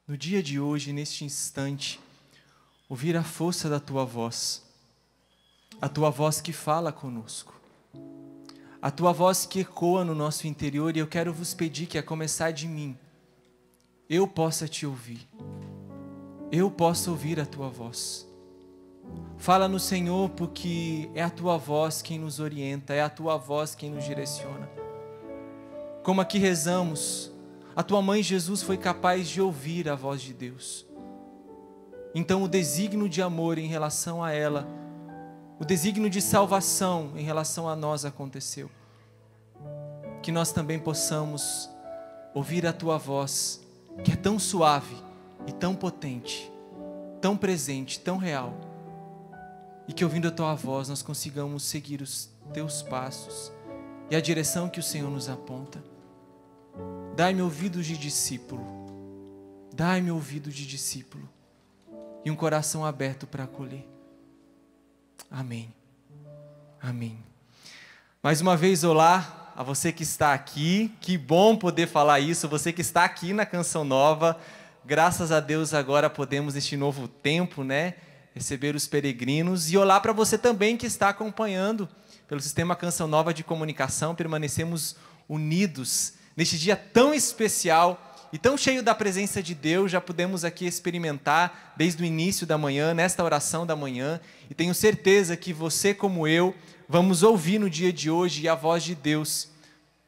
No dia de hoje, neste instante, ouvir a força da Tua voz, a Tua voz que fala conosco, a Tua voz que ecoa no nosso interior, e eu quero vos pedir que, a começar de mim, eu possa Te ouvir, eu possa ouvir a Tua voz. Fala no Senhor, porque é a Tua voz quem nos orienta, é a Tua voz quem nos direciona. Como aqui rezamos, a Tua mãe Jesus foi capaz de ouvir a voz de Deus. Então o desígnio de amor em relação a ela, o desígnio de salvação em relação a nós aconteceu. Que nós também possamos ouvir a Tua voz, que é tão suave e tão potente, tão presente, tão real. E que ouvindo a Tua voz nós consigamos seguir os Teus passos e a direção que o Senhor nos aponta. Dai-me ouvidos de discípulo, dai-me ouvido de discípulo e um coração aberto para acolher. Amém, amém. Mais uma vez, olá a você que está aqui, que bom poder falar isso, você que está aqui na Canção Nova, graças a Deus agora podemos neste novo tempo, receber os peregrinos, e olá para você também que está acompanhando pelo Sistema Canção Nova de Comunicação, permanecemos unidos neste dia tão especial e tão cheio da presença de Deus. Já pudemos aqui experimentar desde o início da manhã, nesta oração da manhã, e tenho certeza que você, como eu, vamos ouvir no dia de hoje a voz de Deus,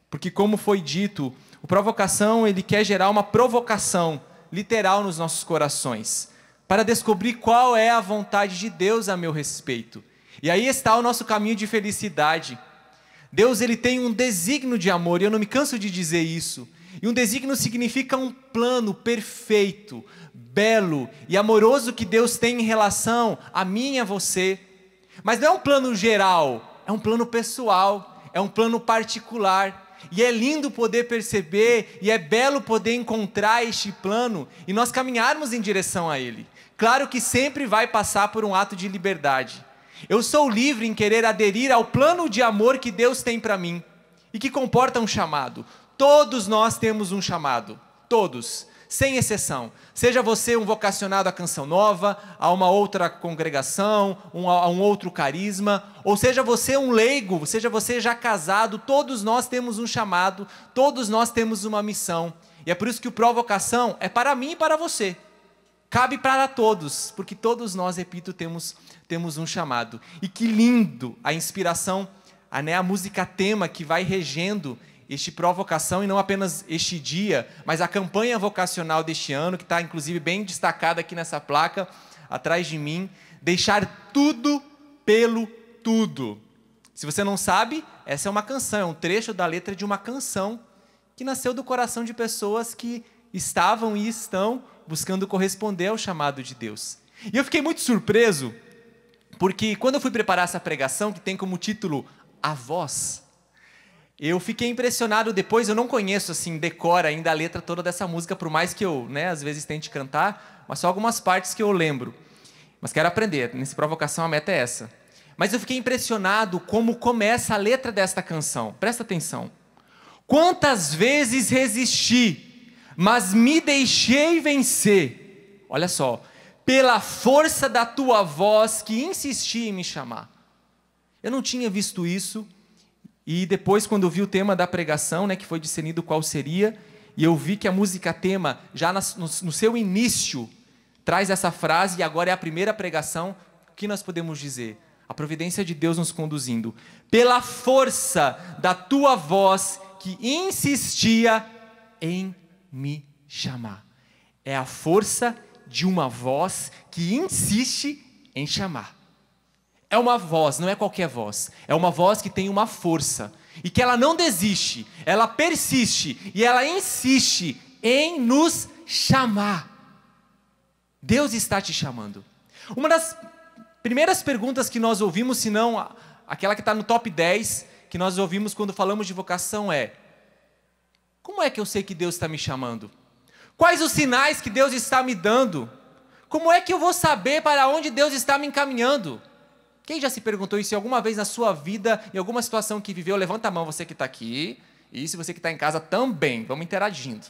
porque como foi dito, o Provocação, ele quer gerar uma provocação literal nos nossos corações, para descobrir qual é a vontade de Deus a meu respeito. E aí está o nosso caminho de felicidade. Deus, ele tem um desígnio de amor, e eu não me canso de dizer isso. E um desígnio significa um plano perfeito, belo e amoroso que Deus tem em relação a mim e a você. Mas não é um plano geral, é um plano pessoal, é um plano particular. E é lindo poder perceber, e é belo poder encontrar este plano e nós caminharmos em direção a ele. Claro que sempre vai passar por um ato de liberdade. Eu sou livre em querer aderir ao plano de amor que Deus tem para mim e que comporta um chamado. Todos nós temos um chamado, todos, sem exceção. Seja você um vocacionado à Canção Nova, a uma outra congregação, a um outro carisma, ou seja você um leigo, seja você já casado, todos nós temos um chamado, todos nós temos uma missão. E é por isso que o Provocação é para mim e para você. Cabe para todos, porque todos nós, repito, temos um chamado. E que lindo a inspiração, a música tema que vai regendo este Provocação, e não apenas este dia, mas a campanha vocacional deste ano, que está inclusive bem destacada aqui nessa placa, atrás de mim, deixar tudo pelo tudo. Se você não sabe, essa é uma canção, é um trecho da letra de uma canção, que nasceu do coração de pessoas que estavam e estão buscando corresponder ao chamado de Deus. E eu fiquei muito surpreso, porque quando eu fui preparar essa pregação, que tem como título A Voz, eu fiquei impressionado depois. Eu não conheço, assim, decora ainda a letra toda dessa música, por mais que eu, às vezes tente cantar, mas só algumas partes que eu lembro. Mas quero aprender, nessa Provocação a meta é essa. Mas eu fiquei impressionado como começa a letra desta canção. Presta atenção. Quantas vezes resisti, mas me deixei vencer. Olha só. Pela força da tua voz que insistia em me chamar. Eu não tinha visto isso, e depois quando eu vi o tema da pregação, que foi discernido qual seria, e eu vi que a música tema, já no seu início, traz essa frase, e agora é a primeira pregação, o que nós podemos dizer? A providência de Deus nos conduzindo. Pela força da tua voz que insistia em me chamar. É a força de uma voz que insiste em chamar. É uma voz, não é qualquer voz. É uma voz que tem uma força. E que ela não desiste, ela persiste e ela insiste em nos chamar. Deus está te chamando. Uma das primeiras perguntas que nós ouvimos, se não aquela que está no top 10, que nós ouvimos quando falamos de vocação é: como é que eu sei que Deus está me chamando? Quais os sinais que Deus está me dando? Como é que eu vou saber para onde Deus está me encaminhando? Quem já se perguntou isso alguma vez na sua vida, em alguma situação que viveu? Levanta a mão, você que está aqui. E se você que está em casa também, vamos interagindo.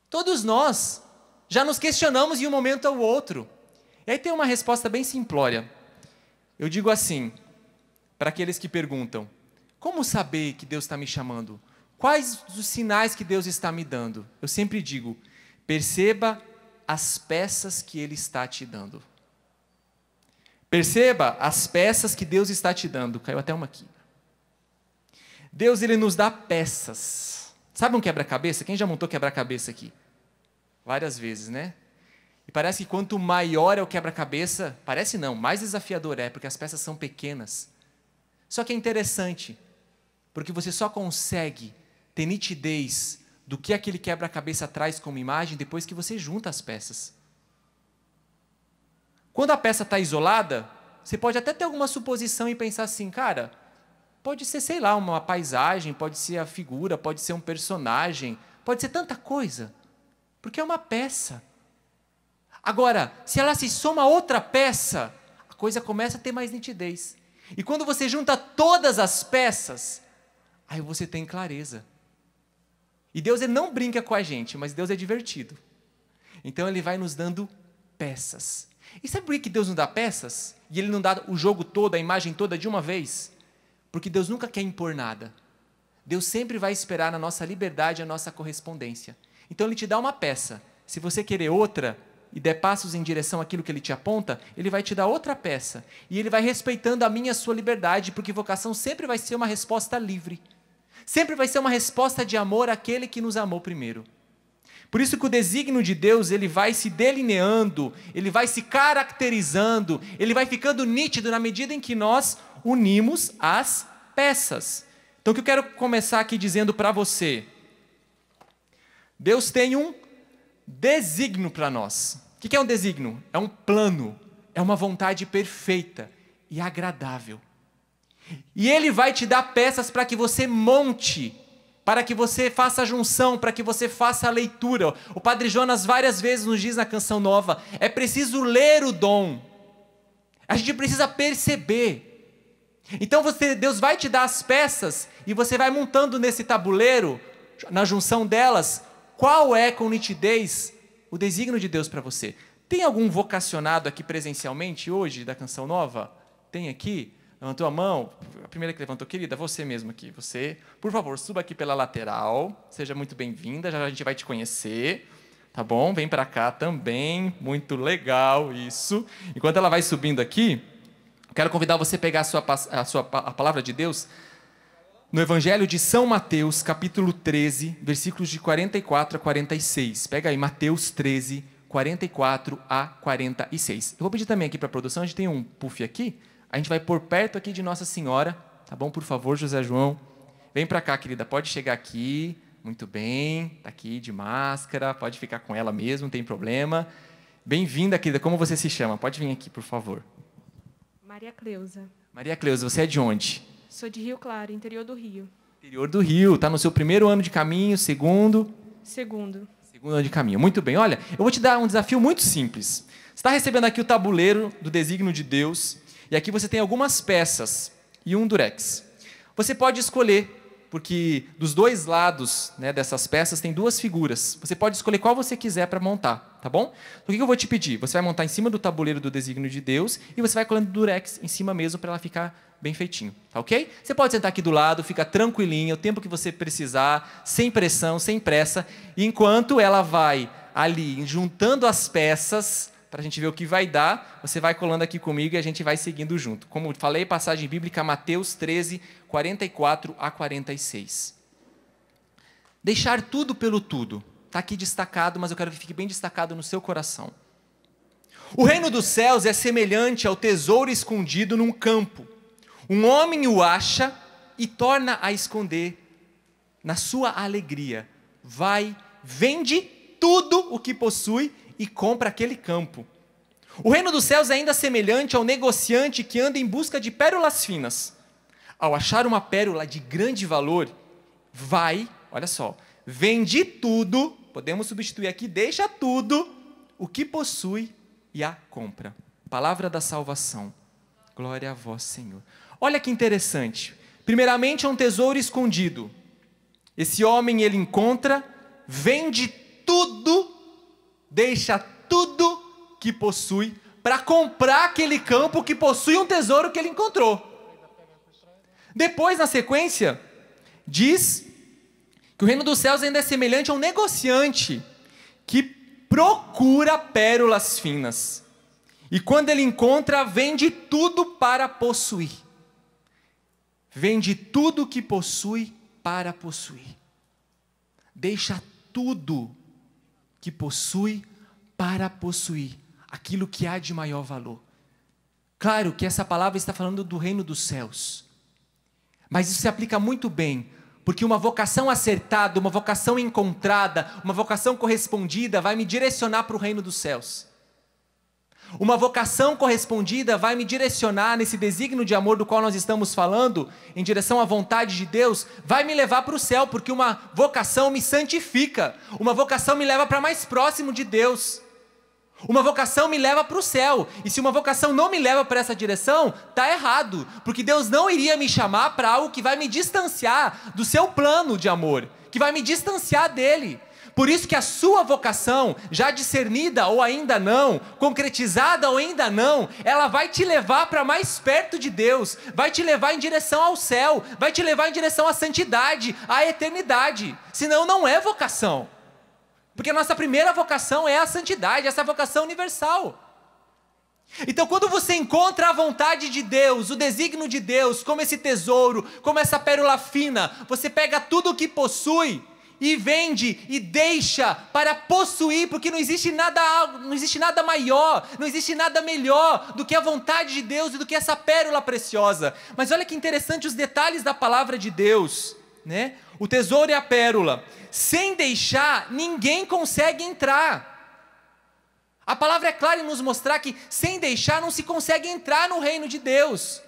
Todos nós já nos questionamos de um momento ao outro. E aí tem uma resposta bem simplória. Eu digo assim, para aqueles que perguntam, como saber que Deus está me chamando? Quais os sinais que Deus está me dando? Eu sempre digo, perceba as peças que Ele está te dando. Perceba as peças que Deus está te dando. Caiu até uma aqui. Deus, Ele nos dá peças. Sabe um quebra-cabeça? Quem já montou quebra-cabeça aqui? Várias vezes, né? E parece que quanto maior é o quebra-cabeça, parece não, mais desafiador é, porque as peças são pequenas. Só que é interessante, porque você só consegue ter nitidez do que aquele quebra-cabeça traz como imagem depois que você junta as peças. Quando a peça está isolada, você pode até ter alguma suposição e pensar assim, cara, pode ser, sei lá, uma paisagem, pode ser a figura, pode ser um personagem, pode ser tanta coisa, porque é uma peça. Agora, se ela se soma a outra peça, a coisa começa a ter mais nitidez. E quando você junta todas as peças, aí você tem clareza. E Deus, Ele não brinca com a gente, mas Deus é divertido. Então Ele vai nos dando peças. E sabe por que Deus nos dá peças? E Ele não dá o jogo todo, a imagem toda de uma vez? Porque Deus nunca quer impor nada. Deus sempre vai esperar na nossa liberdade a nossa correspondência. Então Ele te dá uma peça. Se você querer outra e der passos em direção àquilo que Ele te aponta, Ele vai te dar outra peça. E Ele vai respeitando a minha e a sua liberdade, porque vocação sempre vai ser uma resposta livre. Sempre vai ser uma resposta de amor àquele que nos amou primeiro. Por isso que o desígnio de Deus, ele vai se delineando, ele vai se caracterizando, ele vai ficando nítido na medida em que nós unimos as peças. Então o que eu quero começar aqui dizendo para você, Deus tem um desígnio para nós. O que é um desígnio? É um plano, é uma vontade perfeita e agradável. E Ele vai te dar peças para que você monte, para que você faça a junção, para que você faça a leitura. O Padre Jonas várias vezes nos diz na Canção Nova, é preciso ler o dom. A gente precisa perceber. Então Deus vai te dar as peças e você vai montando nesse tabuleiro, na junção delas, qual é com nitidez o desígnio de Deus para você. Tem algum vocacionado aqui presencialmente hoje da Canção Nova? Tem aqui? Levantou a mão? A primeira que levantou, querida, você mesmo aqui. Você, por favor, suba aqui pela lateral. Seja muito bem-vinda, já a gente vai te conhecer. Tá bom? Vem para cá também. Muito legal isso. Enquanto ela vai subindo aqui, quero convidar você a pegar a palavra de Deus no Evangelho de São Mateus, capítulo 13, versículos de 44 a 46. Pega aí, Mateus 13, 44 a 46. Eu vou pedir também aqui para a produção, a gente tem um puff aqui, a gente vai pôr perto aqui de Nossa Senhora, tá bom? Por favor, José João. Vem para cá, querida, pode chegar aqui. Muito bem, está aqui de máscara, pode ficar com ela mesmo, não tem problema. Bem-vinda, querida, como você se chama? Pode vir aqui, por favor. Maria Cleusa. Maria Cleusa, você é de onde? Sou de Rio Claro, interior do Rio. Interior do Rio, está no seu primeiro ano de caminho, segundo? Segundo ano de caminho, muito bem. Olha, eu vou te dar um desafio muito simples. Você está recebendo aqui o tabuleiro do desígnio de Deus, e aqui você tem algumas peças e um durex. Você pode escolher, porque dos dois lados, né, dessas peças tem duas figuras. Você pode escolher qual você quiser para montar, tá bom? Então, o que eu vou te pedir? Você vai montar em cima do tabuleiro do desígnio de Deus e você vai colando durex em cima mesmo para ela ficar bem feitinho, tá ok? Você pode sentar aqui do lado, fica tranquilinha, o tempo que você precisar, sem pressão, sem pressa, e enquanto ela vai ali juntando as peças, para a gente ver o que vai dar, você vai colando aqui comigo e a gente vai seguindo junto. Como falei, passagem bíblica, Mateus 13, 44 a 46. Deixar tudo pelo tudo. Está aqui destacado, mas eu quero que fique bem destacado no seu coração. O reino dos céus é semelhante ao tesouro escondido num campo. Um homem o acha e torna a esconder na sua alegria. Vai, vende tudo o que possui e compra aquele campo. O reino dos céus é ainda semelhante ao negociante que anda em busca de pérolas finas. Ao achar uma pérola de grande valor, vai, olha só, vende tudo, podemos substituir aqui, deixa tudo, o que possui e a compra. Palavra da salvação. Glória a vós, Senhor. Olha que interessante. Primeiramente é um tesouro escondido. Esse homem, ele encontra, vende tudo, deixa tudo que possui para comprar aquele campo que possui um tesouro que ele encontrou. Depois, na sequência, diz que o reino dos céus ainda é semelhante a um negociante que procura pérolas finas. E quando ele encontra, vende tudo para possuir. Vende tudo que possui para possuir. Deixa tudo que possui para possuir aquilo que há de maior valor. Claro que essa palavra está falando do reino dos céus. Mas isso se aplica muito bem, porque uma vocação acertada, uma vocação encontrada, uma vocação correspondida vai me direcionar para o reino dos céus. Uma vocação correspondida vai me direcionar nesse desígnio de amor do qual nós estamos falando, em direção à vontade de Deus, vai me levar para o céu, porque uma vocação me santifica, uma vocação me leva para mais próximo de Deus. Uma vocação me leva para o céu, e se uma vocação não me leva para essa direção, está errado, porque Deus não iria me chamar para algo que vai me distanciar do seu plano de amor, que vai me distanciar dele. Por isso que a sua vocação, já discernida ou ainda não, concretizada ou ainda não, ela vai te levar para mais perto de Deus, vai te levar em direção ao céu, vai te levar em direção à santidade, à eternidade, senão não é vocação. Porque a nossa primeira vocação é a santidade, essa vocação universal. Então quando você encontra a vontade de Deus, o desígnio de Deus, como esse tesouro, como essa pérola fina, você pega tudo o que possui e vende e deixa para possuir, porque não existe nada maior, não existe nada melhor do que a vontade de Deus e do que essa pérola preciosa. Mas olha que interessante os detalhes da palavra de Deus, né? O tesouro e a pérola, sem deixar, ninguém consegue entrar. A palavra é clara em nos mostrar que sem deixar não se consegue entrar no reino de Deus.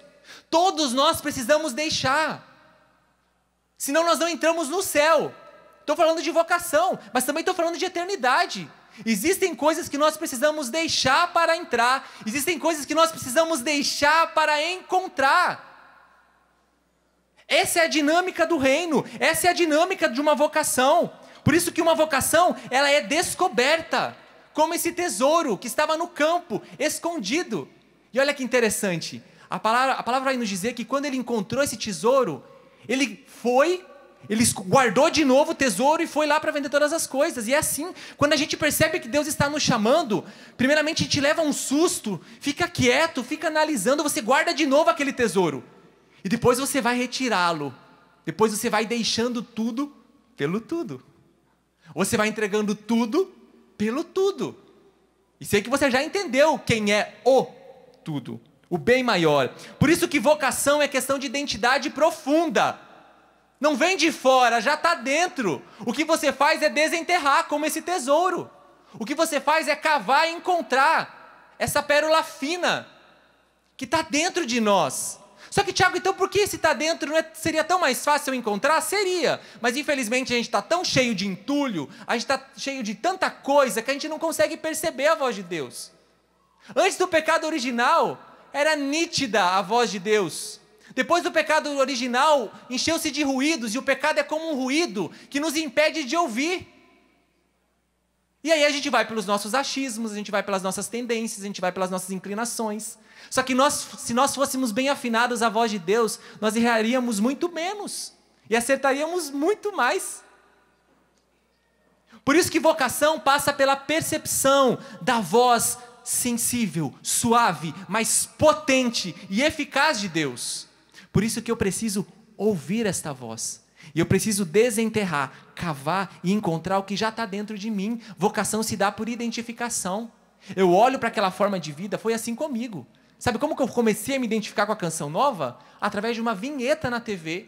Todos nós precisamos deixar, senão nós não entramos no céu. Estou falando de vocação, mas também estou falando de eternidade. Existem coisas que nós precisamos deixar para entrar, existem coisas que nós precisamos deixar para encontrar. Essa é a dinâmica do reino, essa é a dinâmica de uma vocação. Por isso que uma vocação, ela é descoberta, como esse tesouro que estava no campo, escondido. E olha que interessante, a palavra vai nos dizer que quando ele encontrou esse tesouro, ele guardou de novo o tesouro e foi lá para vender todas as coisas. E é assim, quando a gente percebe que Deus está nos chamando, primeiramente a gente leva um susto, fica quieto, fica analisando, você guarda de novo aquele tesouro. E depois você vai retirá-lo. Depois você vai deixando tudo pelo tudo. Você vai entregando tudo pelo tudo. E sei que você já entendeu quem é o tudo, o bem maior. Por isso que vocação é questão de identidade profunda. Não vem de fora, já está dentro. O que você faz é desenterrar como esse tesouro. O que você faz é cavar e encontrar essa pérola fina que está dentro de nós. Só que, Tiago, então por que se está dentro seria tão mais fácil encontrar? Seria, mas infelizmente a gente está tão cheio de entulho, a gente está cheio de tanta coisa que a gente não consegue perceber a voz de Deus. Antes do pecado original, era nítida a voz de Deus. Depois do pecado original, encheu-se de ruídos, e o pecado é como um ruído que nos impede de ouvir. E aí a gente vai pelos nossos achismos, a gente vai pelas nossas tendências, a gente vai pelas nossas inclinações. Só que se nós fôssemos bem afinados à voz de Deus, nós erraríamos muito menos e acertaríamos muito mais. Por isso que vocação passa pela percepção da voz sensível, suave, mas potente e eficaz de Deus. Por isso que eu preciso ouvir esta voz. E eu preciso desenterrar, cavar e encontrar o que já está dentro de mim. Vocação se dá por identificação. Eu olho para aquela forma de vida, foi assim comigo. Sabe como que eu comecei a me identificar com a Canção Nova? Através de uma vinheta na TV,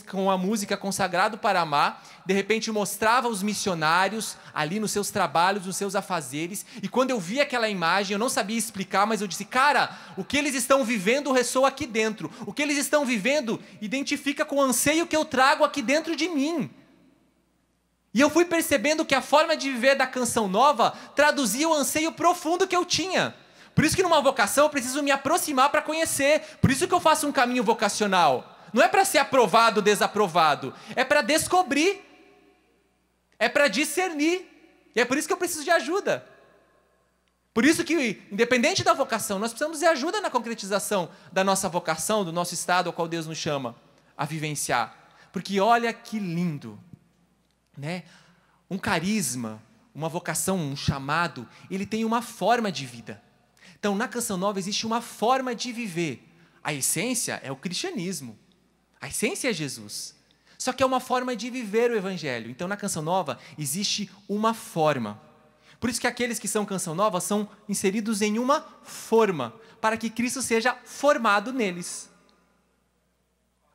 com a música Consagrado para Amar, de repente mostrava os missionários ali nos seus trabalhos, nos seus afazeres, e quando eu vi aquela imagem, eu não sabia explicar, mas eu disse, cara, o que eles estão vivendo ressoa aqui dentro, o que eles estão vivendo identifica com o anseio que eu trago aqui dentro de mim. E eu fui percebendo que a forma de viver da Canção Nova traduzia o anseio profundo que eu tinha. Por isso que numa vocação eu preciso me aproximar para conhecer, por isso que eu faço um caminho vocacional. Não é para ser aprovado ou desaprovado. É para descobrir. É para discernir. E é por isso que eu preciso de ajuda. Por isso que, independente da vocação, nós precisamos de ajuda na concretização da nossa vocação, do nosso estado ao qual Deus nos chama a vivenciar. Porque olha que lindo, né? Um carisma, uma vocação, um chamado, ele tem uma forma de vida. Então, na Canção Nova existe uma forma de viver. A essência é o cristianismo. A essência é Jesus. Só que é uma forma de viver o Evangelho. Então, na Canção Nova existe uma forma. Por isso que aqueles que são Canção Nova são inseridos em uma forma, para que Cristo seja formado neles.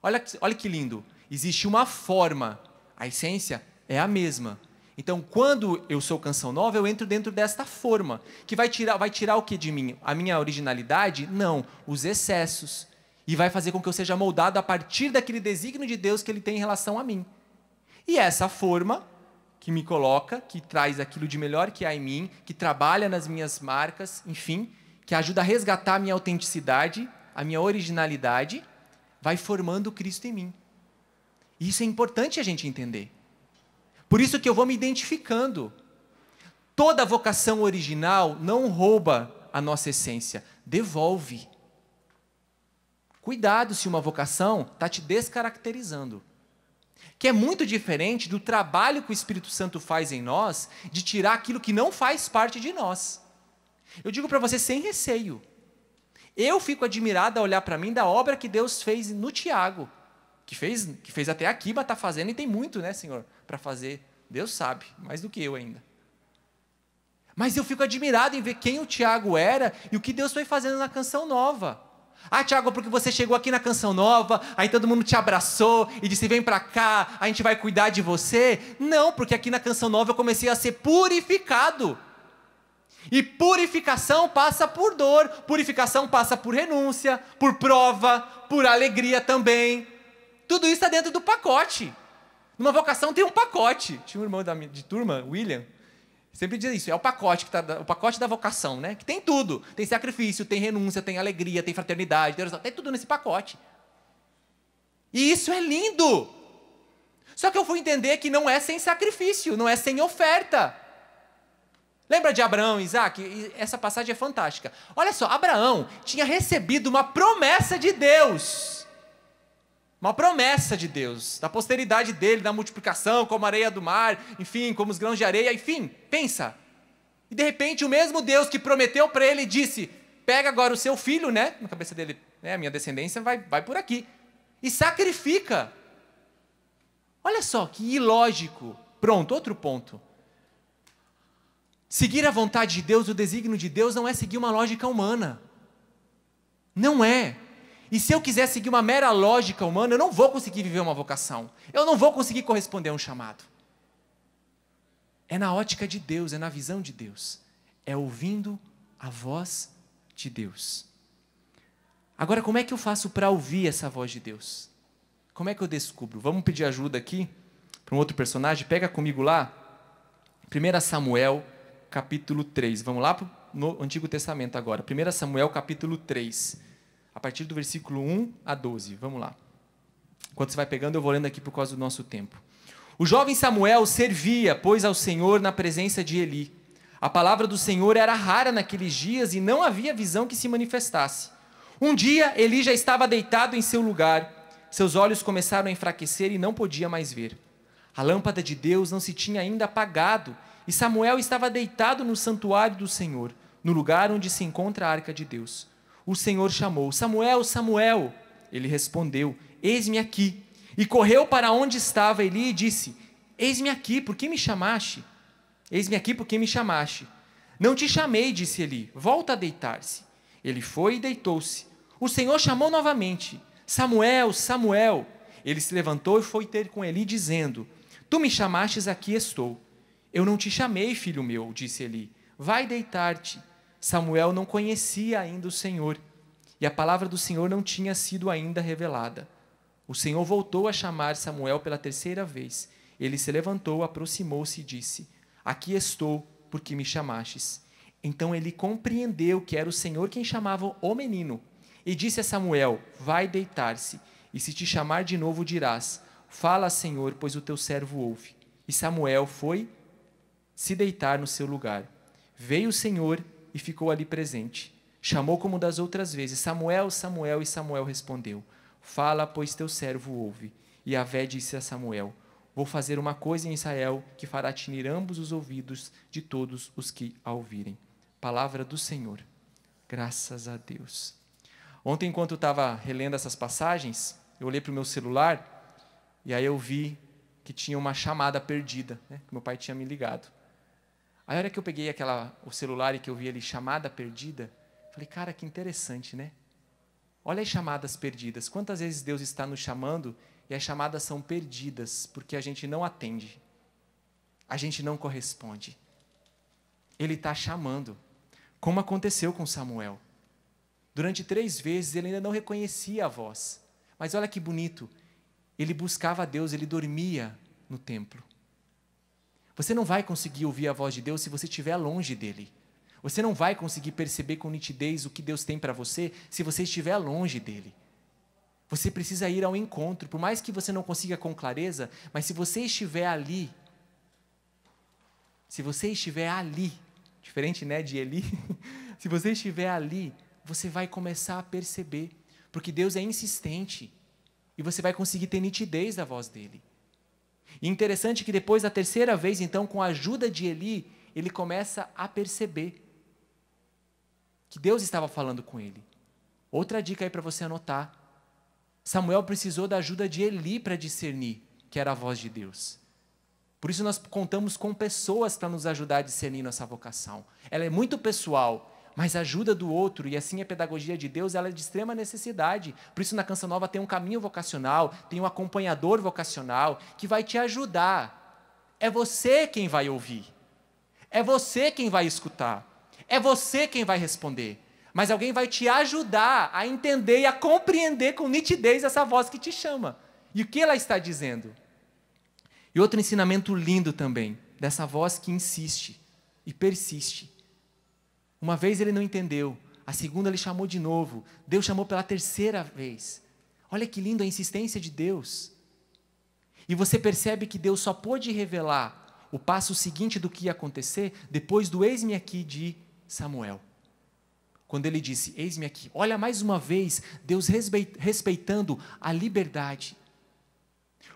Olha que lindo. Existe uma forma. A essência é a mesma. Então, quando eu sou Canção Nova, eu entro dentro desta forma, que vai tirar o que de mim? A minha originalidade? Não, os excessos. E vai fazer com que eu seja moldado a partir daquele desígnio de Deus que Ele tem em relação a mim. E essa forma que me coloca, que traz aquilo de melhor que há em mim, que trabalha nas minhas marcas, enfim, que ajuda a resgatar a minha autenticidade, a minha originalidade, vai formando Cristo em mim. E isso é importante a gente entender. Por isso que eu vou me identificando. Toda vocação original não rouba a nossa essência, devolve. Cuidado se uma vocação está te descaracterizando. Que é muito diferente do trabalho que o Espírito Santo faz em nós, de tirar aquilo que não faz parte de nós. Eu digo para você sem receio. Eu fico admirado a olhar para mim da obra que Deus fez no Tiago, que fez até aqui, mas está fazendo, e tem muito, né, Senhor, para fazer. Deus sabe, mais do que eu ainda. Mas eu fico admirado em ver quem o Tiago era e o que Deus foi fazendo na Canção Nova. Ah, Tiago, porque você chegou aqui na Canção Nova, aí todo mundo te abraçou e disse, vem para cá, a gente vai cuidar de você. Não, porque aqui na Canção Nova eu comecei a ser purificado. E purificação passa por dor, purificação passa por renúncia, por prova, por alegria também. Tudo isso está dentro do pacote. Numa vocação tem um pacote. Tinha um irmão de turma, William, sempre diz isso, é o pacote, o pacote da vocação, né? Que tem tudo. Tem sacrifício, tem renúncia, tem alegria, tem fraternidade, tem tudo nesse pacote. E isso é lindo. Só que eu fui entender que não é sem sacrifício, não é sem oferta. Lembra de Abraão e Isaac? Essa passagem é fantástica. Olha só, Abraão tinha recebido uma promessa de Deus. Uma promessa de Deus, da posteridade dele, da multiplicação, como a areia do mar, enfim, como os grãos de areia, enfim, pensa. E de repente o mesmo Deus que prometeu para ele disse, pega agora o seu filho, né, na cabeça dele, né, a minha descendência vai por aqui, e sacrifica. Olha só, que ilógico. Pronto, outro ponto. Seguir a vontade de Deus, o desígnio de Deus, não é seguir uma lógica humana. Não é. E se eu quiser seguir uma mera lógica humana, eu não vou conseguir viver uma vocação. Eu não vou conseguir corresponder a um chamado. É na ótica de Deus, é na visão de Deus. É ouvindo a voz de Deus. Agora, como é que eu faço para ouvir essa voz de Deus? Como é que eu descubro? Vamos pedir ajuda aqui para um outro personagem? Pega comigo lá, 1 Samuel, capítulo 3. Vamos lá no Antigo Testamento agora. 1 Samuel, capítulo 3. A partir do versículo 1 a 12. Vamos lá. Enquanto você vai pegando, eu vou lendo aqui por causa do nosso tempo. O jovem Samuel servia, pois, ao Senhor na presença de Eli. A palavra do Senhor era rara naqueles dias e não havia visão que se manifestasse. Um dia, Eli já estava deitado em seu lugar. Seus olhos começaram a enfraquecer e não podia mais ver. A lâmpada de Deus não se tinha ainda apagado e Samuel estava deitado no santuário do Senhor, no lugar onde se encontra a arca de Deus. O Senhor chamou, Samuel, Samuel. Ele respondeu, eis-me aqui. E correu para onde estava Eli e disse, eis-me aqui, por que me chamaste? Eis-me aqui, por que me chamaste? Não te chamei, disse Eli, volta a deitar-se. Ele foi e deitou-se. O Senhor chamou novamente, Samuel, Samuel. Ele se levantou e foi ter com Eli, dizendo, tu me chamastes, aqui estou. Eu não te chamei, filho meu, disse Eli, vai deitar-te. Samuel não conhecia ainda o Senhor, e a palavra do Senhor não tinha sido ainda revelada. O Senhor voltou a chamar Samuel pela terceira vez. Ele se levantou, aproximou-se e disse, aqui estou, porque me chamastes. Então ele compreendeu que era o Senhor quem chamava o menino, e disse a Samuel, vai deitar-se. E se te chamar de novo, dirás: fala, Senhor, pois o teu servo ouve. E Samuel foi se deitar no seu lugar. Veio o Senhor e ficou ali presente. Chamou como das outras vezes: Samuel, Samuel, e Samuel respondeu: fala, pois teu servo ouve. E Yahvé disse a Samuel: vou fazer uma coisa em Israel que fará tinir ambos os ouvidos de todos os que a ouvirem. Palavra do Senhor. Graças a Deus. Ontem, enquanto eu estava relendo essas passagens, eu olhei para o meu celular e aí eu vi que tinha uma chamada perdida, né, que meu pai tinha me ligado. Aí, a hora que eu peguei o celular e que eu vi ali, chamada perdida, falei, cara, que interessante, né? Olha as chamadas perdidas. Quantas vezes Deus está nos chamando e as chamadas são perdidas porque a gente não atende, a gente não corresponde. Ele está chamando, como aconteceu com Samuel. Durante 3 vezes ele ainda não reconhecia a voz. Mas olha que bonito, ele buscava a Deus, ele dormia no templo. Você não vai conseguir ouvir a voz de Deus se você estiver longe dele. Você não vai conseguir perceber com nitidez o que Deus tem para você se você estiver longe dele. Você precisa ir ao encontro, por mais que você não consiga com clareza, mas se você estiver ali, diferente, né, de Eli, se você estiver ali, você vai começar a perceber, porque Deus é insistente, e você vai conseguir ter nitidez da voz dele. E interessante que depois da 3ª vez, então, com a ajuda de Eli, ele começa a perceber que Deus estava falando com ele. Outra dica aí para você anotar. Samuel precisou da ajuda de Eli para discernir que era a voz de Deus. Por isso nós contamos com pessoas para nos ajudar a discernir nossa vocação. Ela é muito pessoal, mas a ajuda do outro, e assim a pedagogia de Deus, ela é de extrema necessidade. Por isso na Canção Nova tem um caminho vocacional, tem um acompanhador vocacional, que vai te ajudar. É você quem vai ouvir. É você quem vai escutar. É você quem vai responder. Mas alguém vai te ajudar a entender e a compreender com nitidez essa voz que te chama. E o que ela está dizendo? E outro ensinamento lindo também, dessa voz que insiste e persiste. Uma vez ele não entendeu, a segunda ele chamou de novo, Deus chamou pela 3ª vez. Olha que lindo a insistência de Deus. E você percebe que Deus só pôde revelar o passo seguinte do que ia acontecer depois do eis-me aqui de Samuel. Quando ele disse, eis-me aqui. Olha mais uma vez, Deus respeitando a liberdade.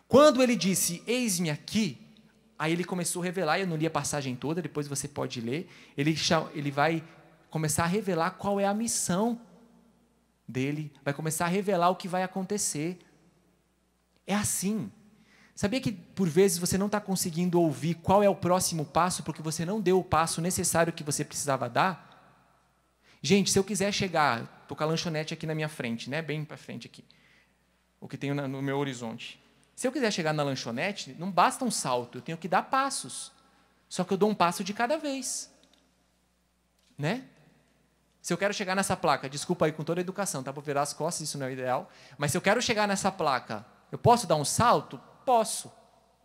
Quando ele disse, eis-me aqui, aí ele começou a revelar, eu não li a passagem toda, depois você pode ler, ele vai começar a revelar qual é a missão dele, vai começar a revelar o que vai acontecer. É assim. Sabia que por vezes você não está conseguindo ouvir qual é o próximo passo, porque você não deu o passo necessário que você precisava dar? Gente, se eu quiser chegar, estou com a lanchonete aqui na minha frente, né, bem para frente aqui, o que tem no meu horizonte. Se eu quiser chegar na lanchonete, não basta um salto, eu tenho que dar passos. Só que eu dou um passo de cada vez. Né? Se eu quero chegar nessa placa, desculpa aí com toda a educação, tá? Para virar as costas, isso não é o ideal. Mas se eu quero chegar nessa placa, eu posso dar um salto? Posso.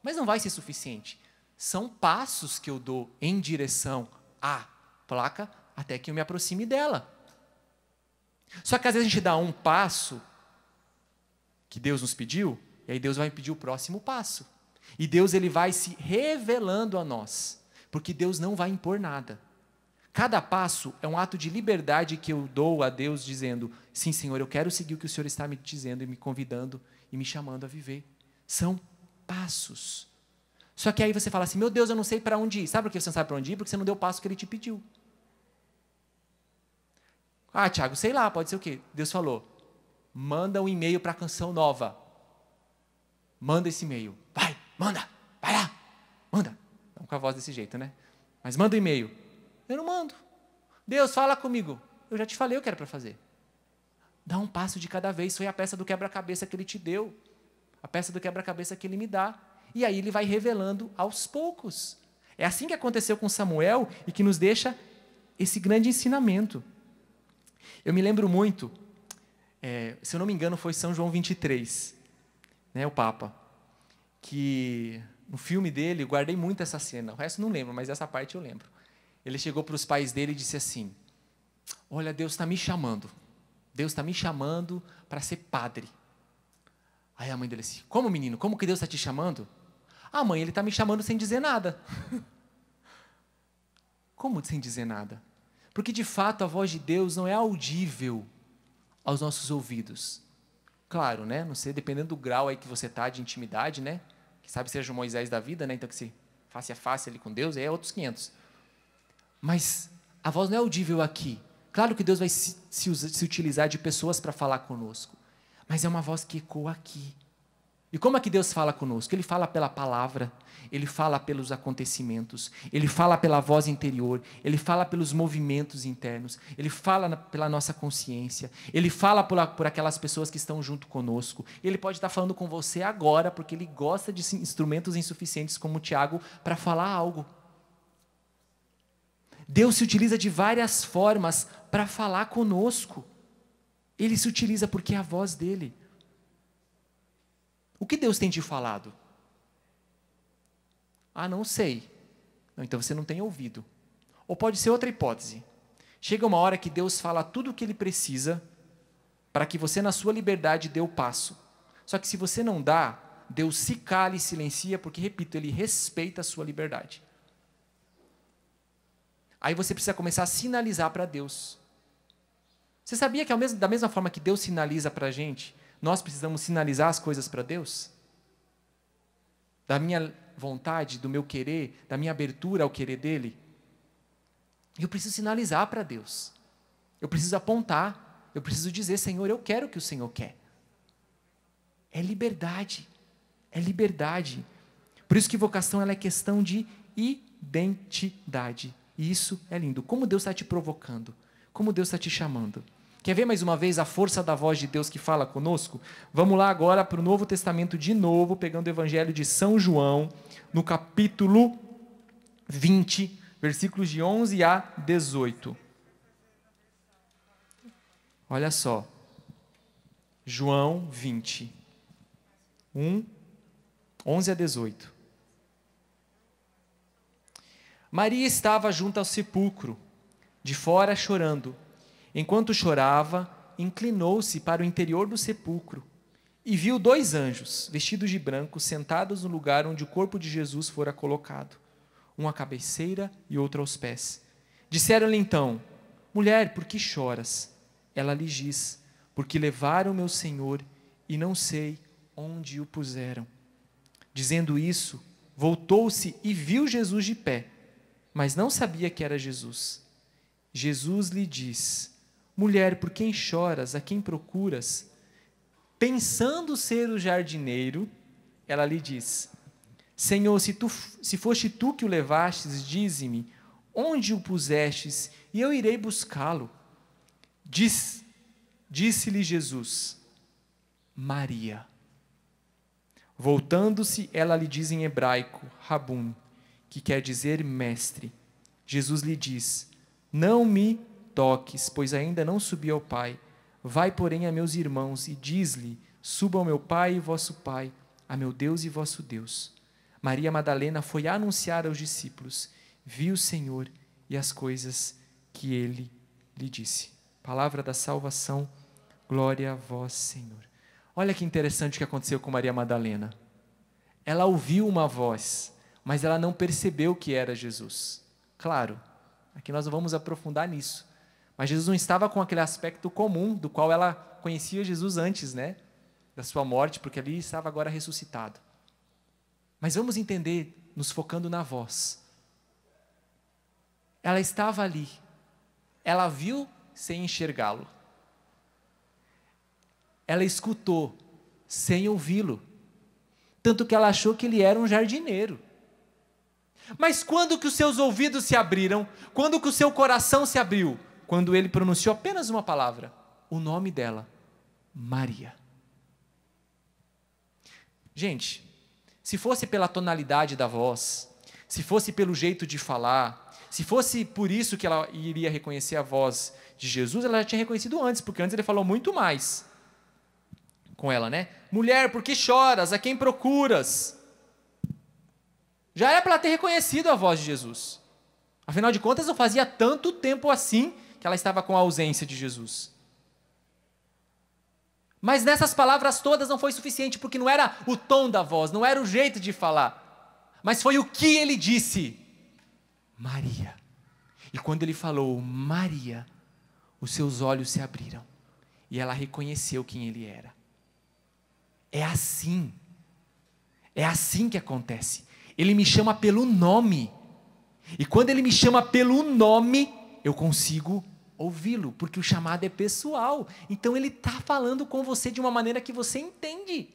Mas não vai ser suficiente. São passos que eu dou em direção à placa até que eu me aproxime dela. Só que às vezes a gente dá um passo que Deus nos pediu, e aí Deus vai pedir o próximo passo. E Deus ele vai se revelando a nós, porque Deus não vai impor nada. Cada passo é um ato de liberdade que eu dou a Deus, dizendo, sim, Senhor, eu quero seguir o que o Senhor está me dizendo e me convidando e me chamando a viver. São passos. Só que aí você fala assim, meu Deus, eu não sei para onde ir. Sabe por que você não sabe para onde ir? Porque você não deu o passo que Ele te pediu. Ah, Tiago, sei lá, pode ser o quê? Deus falou, manda um e-mail para a Canção Nova. Manda esse e-mail. Vai, manda, vai lá, manda. Não com a voz desse jeito, né? Mas manda um e-mail. Eu não mando. Deus, fala comigo. Eu já te falei o que era para fazer. Dá um passo de cada vez. Foi a peça do quebra-cabeça que Ele te deu. A peça do quebra-cabeça que Ele me dá. E aí Ele vai revelando aos poucos. É assim que aconteceu com Samuel e que nos deixa esse grande ensinamento. Eu me lembro muito, se eu não me engano foi São João 23, né, o Papa, que no filme dele, eu guardei muito essa cena, o resto não lembro, mas essa parte eu lembro. Ele chegou para os pais dele e disse assim, olha, Deus está me chamando para ser padre. Aí a mãe dele assim, como menino, como que Deus está te chamando? Ah, mãe, ele está me chamando sem dizer nada. Como sem dizer nada? Porque de fato a voz de Deus não é audível aos nossos ouvidos. Claro, né? Não sei, dependendo do grau aí que você está de intimidade, né? Que sabe seja o Moisés da vida, né? Então que se face a face ali com Deus, aí é outros 500. Mas a voz não é audível aqui. Claro que Deus vai se utilizar de pessoas para falar conosco. Mas é uma voz que ecoa aqui. E como é que Deus fala conosco? Ele fala pela palavra, Ele fala pelos acontecimentos, Ele fala pela voz interior, Ele fala pelos movimentos internos, Ele fala pela nossa consciência, Ele fala por aquelas pessoas que estão junto conosco. Ele pode estar falando com você agora, porque Ele gosta de instrumentos insuficientes como o Tiago para falar algo. Deus se utiliza de várias formas para falar conosco. Ele se utiliza porque é a voz dEle. O que Deus tem te falado? Ah, não sei. Não, então você não tem ouvido. Ou pode ser outra hipótese. Chega uma hora que Deus fala tudo o que Ele precisa para que você, na sua liberdade, dê o passo. Só que se você não dá, Deus se cala e silencia, porque, repito, Ele respeita a sua liberdade. Aí você precisa começar a sinalizar para Deus. Você sabia que da mesma forma que Deus sinaliza para a gente, nós precisamos sinalizar as coisas para Deus? Da minha vontade, do meu querer, da minha abertura ao querer dEle? Eu preciso sinalizar para Deus. Eu preciso apontar. Eu preciso dizer, Senhor, eu quero o que o Senhor quer. É liberdade. É liberdade. Por isso que vocação ela é questão de identidade. E isso é lindo. Como Deus está te provocando. Como Deus está te chamando. Quer ver mais uma vez a força da voz de Deus que fala conosco? Vamos lá agora para o Novo Testamento de novo, pegando o Evangelho de São João, no capítulo 20, versículos de 11 a 18. Olha só. João 20, 11 a 18. Maria estava junto ao sepulcro, de fora chorando. Enquanto chorava, inclinou-se para o interior do sepulcro e viu 2 anjos, vestidos de branco, sentados no lugar onde o corpo de Jesus fora colocado, um à cabeceira e outro aos pés. Disseram-lhe então, mulher, por que choras? Ela lhe diz, porque levaram meu Senhor e não sei onde o puseram. Dizendo isso, voltou-se e viu Jesus de pé, mas não sabia que era Jesus. Jesus lhe diz, mulher, por quem choras? A quem procuras? Pensando ser o jardineiro, ela lhe diz, Senhor, se foste tu que o levastes, dize-me, onde o pusestes, e eu irei buscá-lo. Disse-lhe Jesus, Maria. Voltando-se, ela lhe diz em hebraico, Rabun, que quer dizer mestre. Jesus lhe diz, não me toques, pois ainda não subi ao Pai. Vai, porém, a meus irmãos e diz-lhe, suba ao meu Pai e vosso Pai, a meu Deus e vosso Deus. Maria Madalena foi anunciar aos discípulos, viu o Senhor e as coisas que ele lhe disse. Palavra da salvação, glória a vós, Senhor. Olha que interessante o que aconteceu com Maria Madalena. Ela ouviu uma voz, mas ela não percebeu que era Jesus. Claro, aqui nós não vamos aprofundar nisso. Mas Jesus não estava com aquele aspecto comum, do qual ela conhecia Jesus antes, né? Da sua morte, porque ali estava agora ressuscitado. Mas vamos entender, nos focando na voz. Ela estava ali. Ela viu sem enxergá-lo. Ela escutou sem ouvi-lo. Tanto que ela achou que ele era um jardineiro. Mas quando que os seus ouvidos se abriram? Quando que o seu coração se abriu? Quando ele pronunciou apenas uma palavra, o nome dela, Maria. Gente, se fosse pela tonalidade da voz, se fosse pelo jeito de falar, se fosse por isso que ela iria reconhecer a voz de Jesus, ela já tinha reconhecido antes, porque antes ele falou muito mais com ela, né? Mulher, por que choras? A quem procuras? Já era para ela ter reconhecido a voz de Jesus. Afinal de contas, não fazia tanto tempo assim que ela estava com a ausência de Jesus. Mas nessas palavras todas não foi suficiente, porque não era o tom da voz, não era o jeito de falar, mas foi o que ele disse: Maria. E quando ele falou Maria, os seus olhos se abriram e ela reconheceu quem ele era. É assim que acontece. Ele me chama pelo nome, e quando ele me chama pelo nome, eu consigo ouvi-lo, porque o chamado é pessoal. Então ele está falando com você de uma maneira que você entende.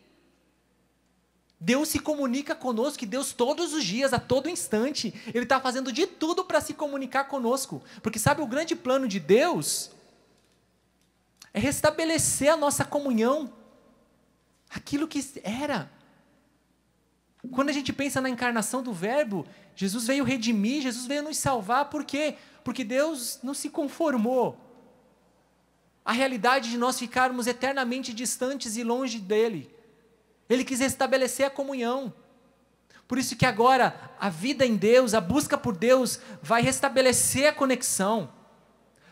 Deus se comunica conosco, e Deus todos os dias, a todo instante, Ele está fazendo de tudo para se comunicar conosco. Porque sabe, o grande plano de Deus é restabelecer a nossa comunhão, aquilo que era. Quando a gente pensa na encarnação do Verbo, Jesus veio redimir, Jesus veio nos salvar. Por quê? Porque Deus não se conformou à realidade de nós ficarmos eternamente distantes e longe dEle. Ele quis restabelecer a comunhão. Por isso que agora a vida em Deus, a busca por Deus, vai restabelecer a conexão.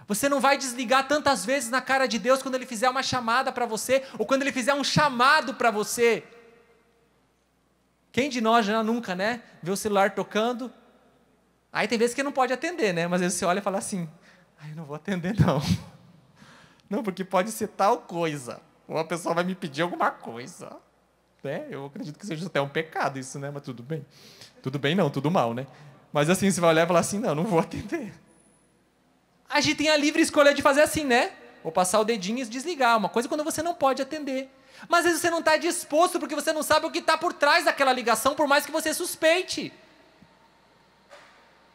Você não vai desligar tantas vezes na cara de Deus quando Ele fizer uma chamada para você, ou quando Ele fizer um chamado para você. Quem de nós já nunca, né, vê o celular tocando? Aí tem vezes que não pode atender, né? Mas aí você olha e fala assim: ai, eu não vou atender não. Não, porque pode ser tal coisa, ou a pessoa vai me pedir alguma coisa. Né? Eu acredito que seja até um pecado isso, né? Mas tudo bem. Tudo bem não, tudo mal, né? Mas assim, você vai olhar e falar assim: não vou atender. A gente tem a livre escolha de fazer assim, né? Ou passar o dedinho e desligar. Uma coisa é quando você não pode atender. Mas às vezes você não está disposto, porque você não sabe o que está por trás daquela ligação, por mais que você suspeite.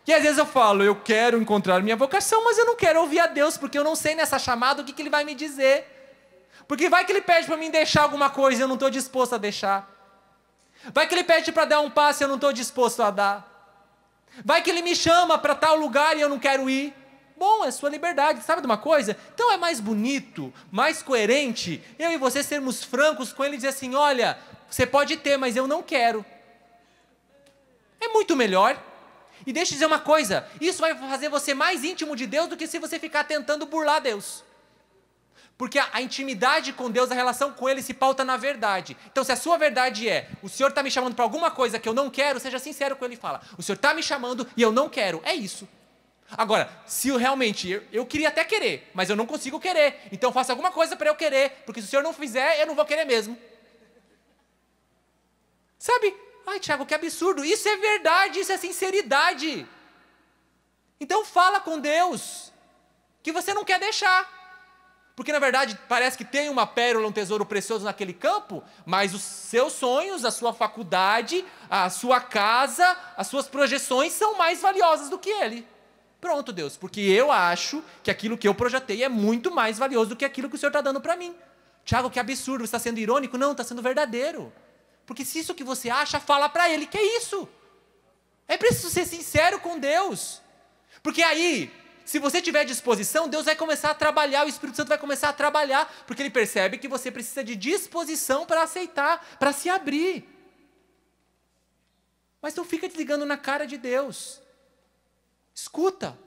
E às vezes eu falo: eu quero encontrar minha vocação, mas eu não quero ouvir a Deus, porque eu não sei nessa chamada o que Ele vai me dizer. Porque vai que Ele pede para mim deixar alguma coisa e eu não estou disposto a deixar. Vai que Ele pede para dar um passo e eu não estou disposto a dar. Vai que Ele me chama para tal lugar e eu não quero ir. Bom, é sua liberdade, sabe de uma coisa? Então é mais bonito, mais coerente, eu e você sermos francos com Ele e dizer assim: olha, você pode ter, mas eu não quero. É muito melhor. E deixa eu dizer uma coisa, isso vai fazer você mais íntimo de Deus do que se você ficar tentando burlar Deus. Porque a intimidade com Deus, a relação com Ele se pauta na verdade. Então se a sua verdade é: o Senhor está me chamando para alguma coisa que eu não quero, seja sincero com Ele e fala: o Senhor está me chamando e eu não quero, é isso. Agora, se eu realmente, eu queria até querer, mas eu não consigo querer, então faça alguma coisa para eu querer, porque se o Senhor não fizer, eu não vou querer mesmo. Sabe? Ai, Tiago, que absurdo, isso é verdade, isso é sinceridade. Então fala com Deus, que você não quer deixar. Porque na verdade parece que tem uma pérola, um tesouro precioso naquele campo, mas os seus sonhos, a sua faculdade, a sua casa, as suas projeções são mais valiosas do que ele. Pronto, Deus, porque eu acho que aquilo que eu projetei é muito mais valioso do que aquilo que o Senhor está dando para mim. Tiago, que absurdo, você está sendo irônico? Não, está sendo verdadeiro. Porque se isso que você acha, fala para Ele, que é isso. É preciso ser sincero com Deus. Porque aí, se você tiver disposição, Deus vai começar a trabalhar, o Espírito Santo vai começar a trabalhar, porque Ele percebe que você precisa de disposição para aceitar, para se abrir. Mas não fica desligando na cara de Deus. Escuta.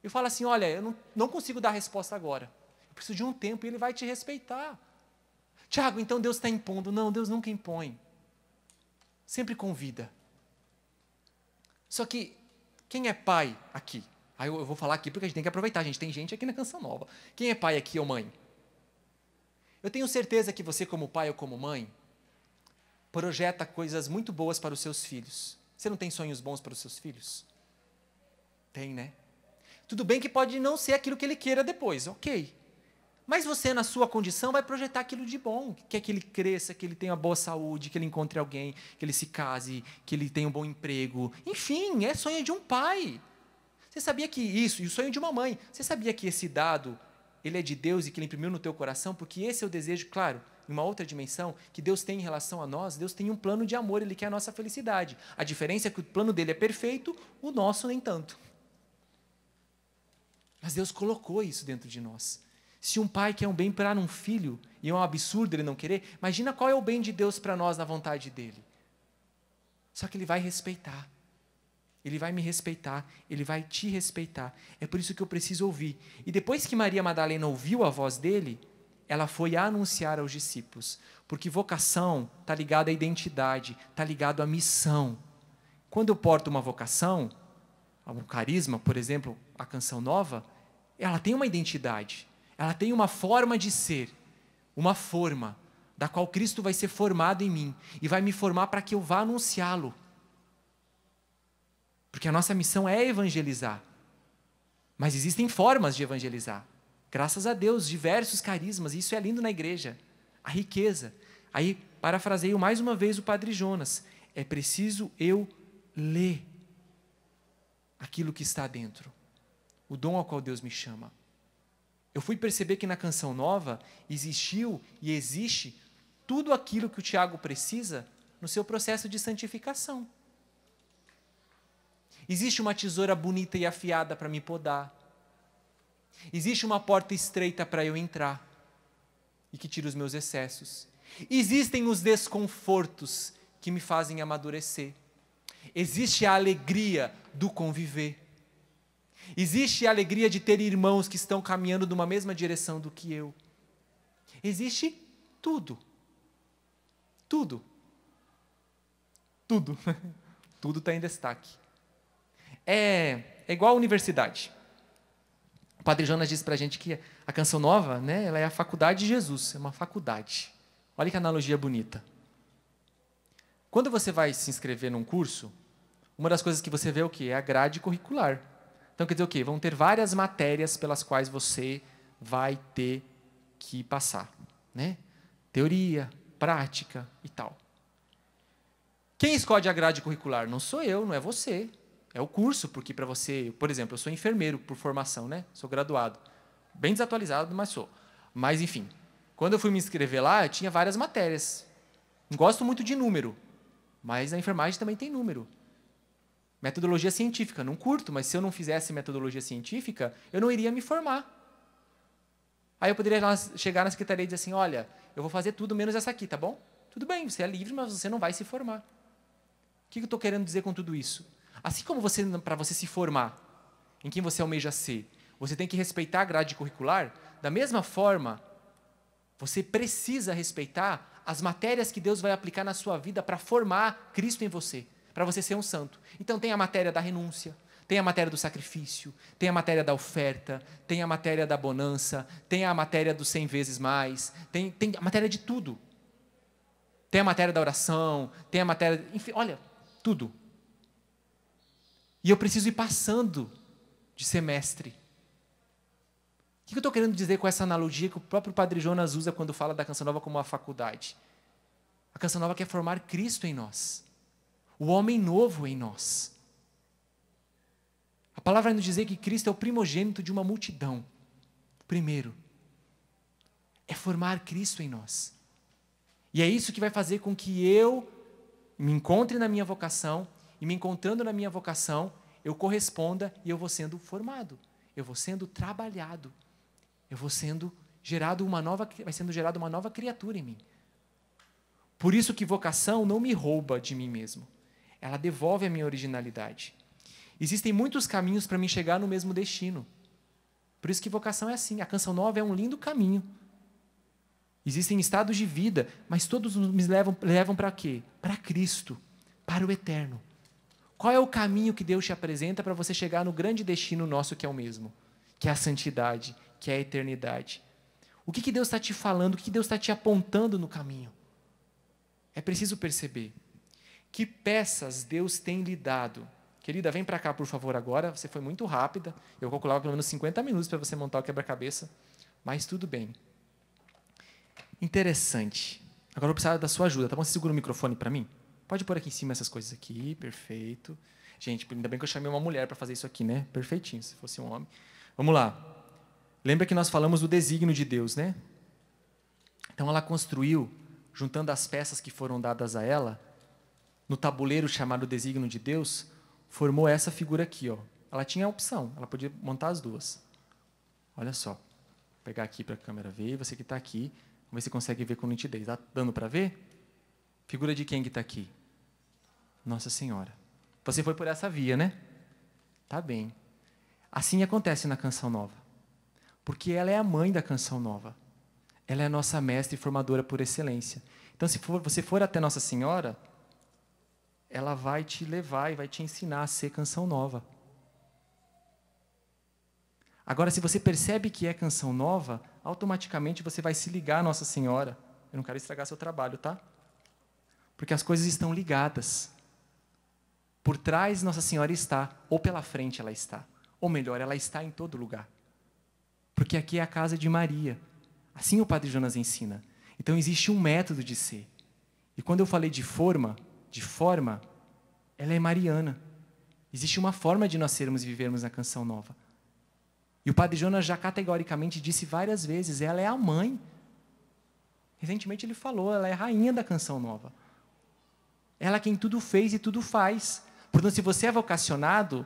Eu falo assim: olha, eu não consigo dar resposta agora. Eu preciso de um tempo e Ele vai te respeitar. Tiago, então Deus está impondo. Não, Deus nunca impõe. Sempre convida. Só que, quem é pai aqui? Aí eu vou falar aqui porque a gente tem que aproveitar. A gente tem gente aqui na Canção Nova. Quem é pai aqui ou mãe? Eu tenho certeza que você, como pai ou como mãe, projeta coisas muito boas para os seus filhos. Você não tem sonhos bons para os seus filhos? Tem, né? Tudo bem que pode não ser aquilo que ele queira depois, ok. Mas você, na sua condição, vai projetar aquilo de bom. Quer que ele cresça, que ele tenha uma boa saúde, que ele encontre alguém, que ele se case, que ele tenha um bom emprego. Enfim, é sonho de um pai. Você sabia que isso, e o sonho de uma mãe, você sabia que esse dado, ele é de Deus e que Ele imprimiu no teu coração? Porque esse é o desejo, claro, em uma outra dimensão, que Deus tem em relação a nós. Deus tem um plano de amor, Ele quer a nossa felicidade. A diferença é que o plano dele é perfeito, o nosso nem tanto. Mas Deus colocou isso dentro de nós. Se um pai quer um bem para um filho, e é um absurdo ele não querer, imagina qual é o bem de Deus para nós na vontade dele. Só que Ele vai respeitar. Ele vai me respeitar, Ele vai te respeitar. É por isso que eu preciso ouvir. E depois que Maria Madalena ouviu a voz dele, ela foi anunciar aos discípulos. Porque vocação está ligada à identidade, está ligado à missão. Quando eu porto uma vocação, um carisma, por exemplo, a Canção Nova, ela tem uma identidade, ela tem uma forma de ser, uma forma da qual Cristo vai ser formado em mim e vai me formar para que eu vá anunciá-lo. Porque a nossa missão é evangelizar. Mas existem formas de evangelizar. Graças a Deus, diversos carismas, e isso é lindo na igreja. A riqueza. Aí, parafraseio mais uma vez o Padre Jonas. É preciso eu ler aquilo que está dentro. O dom ao qual Deus me chama. Eu fui perceber que na Canção Nova existiu e existe tudo aquilo que o Tiago precisa no seu processo de santificação. Existe uma tesoura bonita e afiada para me podar. Existe uma porta estreita para eu entrar e que tira os meus excessos. Existem os desconfortos que me fazem amadurecer. Existe a alegria do conviver. Existe a alegria de ter irmãos que estão caminhando numa mesma direção do que eu. Existe tudo. Tudo. Tudo. Tudo está em destaque. É igual a universidade. O Padre Jonas diz para a gente que a Canção Nova, né, ela é a faculdade de Jesus, é uma faculdade. Olha que analogia bonita. Quando você vai se inscrever num curso, uma das coisas que você vê é o quê? É a grade curricular. Então, quer dizer o quê? Vão ter várias matérias pelas quais você vai ter que passar. Né? Teoria, prática e tal. Quem escolhe a grade curricular? Não sou eu, não é você. É o curso, porque para você... Por exemplo, eu sou enfermeiro por formação, né? Sou graduado. Bem desatualizado, mas sou. Mas, enfim, quando eu fui me inscrever lá, eu tinha várias matérias. Não gosto muito de número, mas a enfermagem também tem número. Metodologia científica, não curto, mas se eu não fizesse metodologia científica, eu não iria me formar. Aí eu poderia chegar na secretaria e dizer assim, olha, eu vou fazer tudo menos essa aqui, tá bom? Tudo bem, você é livre, mas você não vai se formar. O que eu estou querendo dizer com tudo isso? Assim como para você se formar, em quem você almeja ser, você tem que respeitar a grade curricular, da mesma forma, você precisa respeitar as matérias que Deus vai aplicar na sua vida para formar Cristo em você, para você ser um santo. Então tem a matéria da renúncia, tem a matéria do sacrifício, tem a matéria da oferta, tem a matéria da bonança, tem a matéria do 100 vezes mais, tem a matéria de tudo. Tem a matéria da oração, tem a matéria... Enfim, olha, tudo. E eu preciso ir passando de semestre. O que eu estou querendo dizer com essa analogia que o próprio Padre Jonas usa quando fala da Canção Nova como uma faculdade? A Canção Nova quer formar Cristo em nós. O homem novo em nós. A palavra vai nos dizer que Cristo é o primogênito de uma multidão. Primeiro, é formar Cristo em nós. E é isso que vai fazer com que eu me encontre na minha vocação, e me encontrando na minha vocação, eu corresponda e eu vou sendo formado, eu vou sendo trabalhado, eu vou sendo gerado vai sendo gerada uma nova criatura em mim. Por isso que vocação não me rouba de mim mesmo, ela devolve a minha originalidade. Existem muitos caminhos para mim chegar no mesmo destino. Por isso que vocação é assim, a Canção Nova é um lindo caminho. Existem estados de vida, mas todos me levam para quê? Para Cristo, para o eterno. Qual é o caminho que Deus te apresenta para você chegar no grande destino nosso que é o mesmo? Que é a santidade, que é a eternidade. O que Deus está te falando, o que Deus está te apontando no caminho? É preciso perceber. Que peças Deus tem lhe dado? Querida, vem para cá, por favor, agora. Você foi muito rápida. Eu calculava pelo menos 50 minutos para você montar o quebra-cabeça. Mas tudo bem. Interessante. Agora eu vou precisar da sua ajuda, tá bom? Você segura o microfone para mim? Pode pôr aqui em cima essas coisas aqui, perfeito. Gente, ainda bem que eu chamei uma mulher para fazer isso aqui, né? Perfeitinho, se fosse um homem. Vamos lá. Lembra que nós falamos do desígnio de Deus, né? Então ela construiu, juntando as peças que foram dadas a ela, no tabuleiro chamado desígnio de Deus, formou essa figura aqui, ó. Ela tinha a opção, ela podia montar as duas. Olha só. Vou pegar aqui para a câmera ver, você que está aqui, vamos ver se consegue ver com nitidez. Está dando para ver? Figura de quem que está aqui? Nossa Senhora. Você foi por essa via, né? Tá bem. Assim acontece na Canção Nova. Porque ela é a mãe da Canção Nova. Ela é a nossa mestra e formadora por excelência. Então, se você for até Nossa Senhora, ela vai te levar e vai te ensinar a ser canção nova. Agora, se você percebe que é canção nova, automaticamente você vai se ligar a Nossa Senhora. Eu não quero estragar seu trabalho, tá? Porque as coisas estão ligadas. Por trás Nossa Senhora está, ou pela frente ela está. Ou melhor, ela está em todo lugar. Porque aqui é a casa de Maria. Assim o Padre Jonas ensina. Então existe um método de ser. E quando eu falei de forma, ela é mariana. Existe uma forma de nós sermos e vivermos na canção nova. E o Padre Jonas já categoricamente disse várias vezes, ela é a mãe. Recentemente ele falou, ela é a rainha da canção nova. Ela é quem tudo fez e tudo faz. Portanto, se você é vocacionado,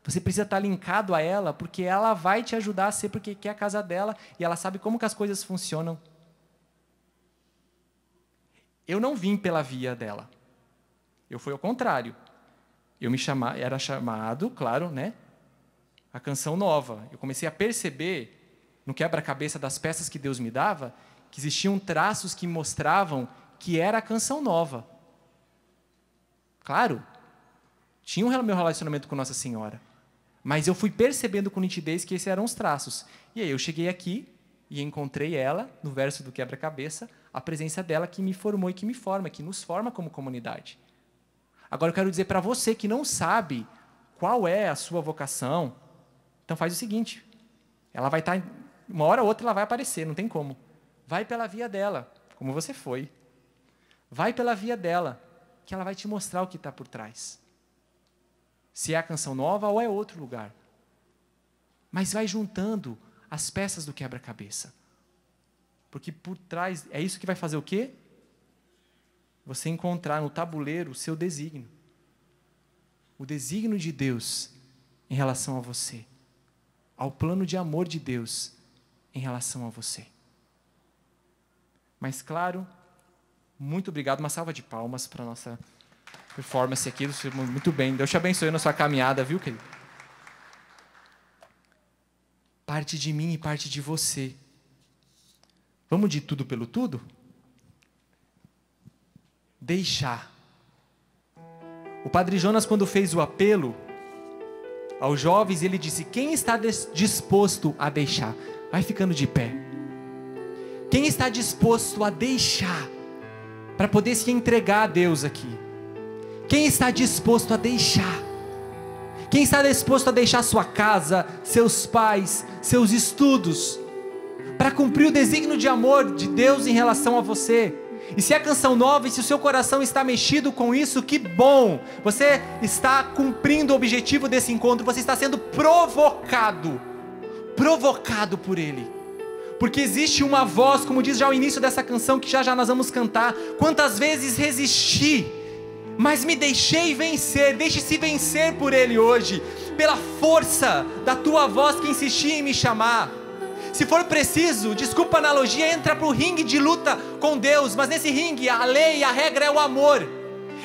você precisa estar linkado a ela, porque ela vai te ajudar a ser, porque quer a casa dela, e ela sabe como que as coisas funcionam. Eu não vim pela via dela. Eu fui ao contrário. Era chamado, claro, né, a canção nova. Eu comecei a perceber, no quebra-cabeça das peças que Deus me dava, que existiam traços que mostravam que era a canção nova. Claro, tinha o meu relacionamento com Nossa Senhora, mas eu fui percebendo com nitidez que esses eram os traços. E aí eu cheguei aqui e encontrei ela, no verso do quebra-cabeça, a presença dela que me formou e que me forma, que nos forma como comunidade. Agora eu quero dizer para você que não sabe qual é a sua vocação, então faz o seguinte, ela vai estar, uma hora ou outra ela vai aparecer, não tem como. Vai pela via dela, como você foi. Vai pela via dela, que ela vai te mostrar o que está por trás. Se é a canção nova ou é outro lugar. Mas vai juntando as peças do quebra-cabeça. Porque por trás, é isso que vai fazer o quê? Você encontrar no tabuleiro o seu desígnio. O desígnio de Deus em relação a você. Ao plano de amor de Deus em relação a você. Mas claro, muito obrigado. Uma salva de palmas para a nossa performance aqui. Muito bem. Deus te abençoe na sua caminhada, viu, querido? Parte de mim e parte de você. Vamos de tudo pelo tudo? Deixar. O Padre Jonas, quando fez o apelo aos jovens, ele disse, quem está disposto a deixar? Vai ficando de pé. Quem está disposto a deixar para poder se entregar a Deus aqui? Quem está disposto a deixar? Quem está disposto a deixar sua casa, seus pais, seus estudos, para cumprir o desígnio de amor de Deus em relação a você? E se é canção nova, e se o seu coração está mexido com isso, que bom! Você está cumprindo o objetivo desse encontro, você está sendo provocado por Ele. Porque existe uma voz, como diz já o início dessa canção, que já nós vamos cantar. Quantas vezes resisti, mas me deixei vencer. Deixe-se vencer por Ele hoje, pela força da tua voz que insistia em me chamar. Se for preciso, desculpa a analogia, entra para o ringue de luta com Deus. Mas nesse ringue, a lei, a regra é o amor.